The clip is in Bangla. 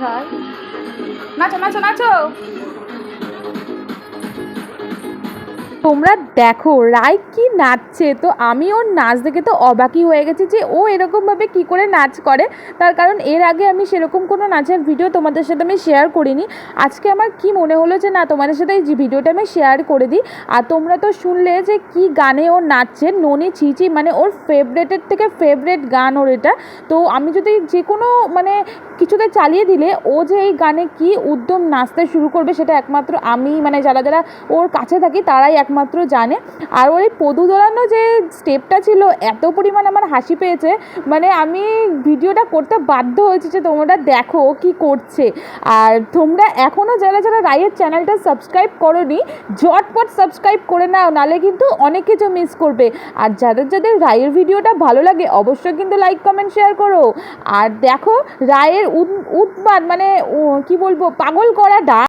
রায় নাচো নাচো নাচো। তোমরা দেখো রায় কি নাচছে, তো আমি ওর নাচ দেখে তো অবাকই হয়ে গেছি যে ও এরকমভাবে কি করে নাচ করে। তার কারণ এর আগে আমি সেরকম কোনো নাচের ভিডিও তোমাদের সাথে আমি শেয়ার করিনি। আজকে আমার কি মনে হলো যে না তোমাদের সাথে এই ভিডিওটা আমি শেয়ার করে দিই। আর তোমরা তো শুনলে যে কি গানে ও নাচছে, ননি ছিচি, মানে ওর ফেভারেটের থেকে ফেভারেট গান ওর এটা। তো আমি যদি যে কোনো মানে কিছুতে চালিয়ে দিলে ও যে এই গানে কি উদ্যম নাচতে শুরু করবে সেটা একমাত্র আমি, মানে যারা যারা ওর কাছে থাকি তারাই একমাত্র জানে। আর ওর এই পদু দোলানো যে স্টেপটা ছিল এত পরিমাণ আমার হাসি পেয়েছে, মানে আমি ভিডিওটা করতে বাধ্য হয়েছি যে তোমরা দেখো কি করছে। আর তোমরা এখনও যারা যারা রায়ের চ্যানেলটা সাবস্ক্রাইব করোনি ঝটপট সাবস্ক্রাইব করে নাও, নালে কিন্তু অনেক কিছু মিস করবে। আর যাদের যাদের রায়ের ভিডিওটা ভালো লাগে অবশ্যই কিন্তু লাইক কমেন্ট শেয়ার করো। আর দেখো রায়ের উৎপাত, মানে কি বলবো, পাগল করা ডান্স।